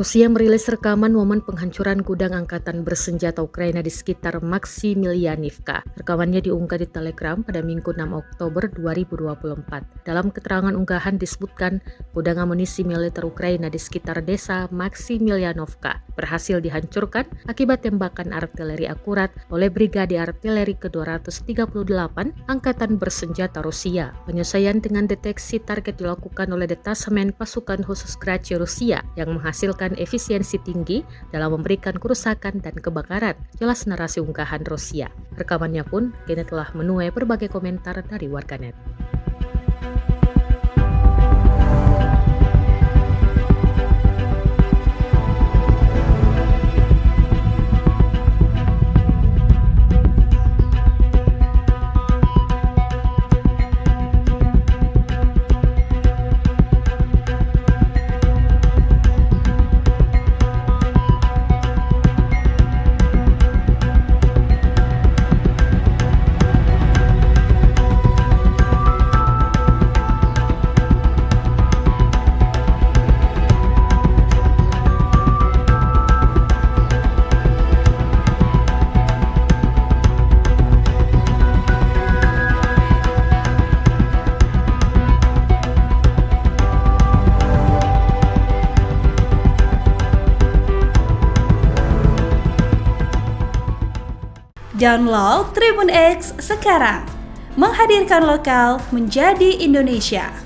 Rusia merilis rekaman momen penghancuran gudang angkatan bersenjata Ukraina di sekitar Maksimilianivka. Rekamannya diunggah di Telegram pada Minggu 6 Oktober 2024. Dalam keterangan unggahan disebutkan, gudang amunisi militer Ukraina di sekitar desa Maksimilianovka berhasil dihancurkan akibat tembakan artileri akurat oleh Brigade Artileri ke-238 Angkatan Bersenjata Rusia. Penyesuaian dengan deteksi target dilakukan oleh Detasemen Pasukan Khusus Grachi Rusia yang menghasilkan efisiensi tinggi dalam memberikan kerusakan dan kebakaran, jelas narasi unggahan Rusia. Rekamannya pun kini telah menuai berbagai komentar dari warganet. Download Tribun X sekarang, menghadirkan lokal menjadi Indonesia.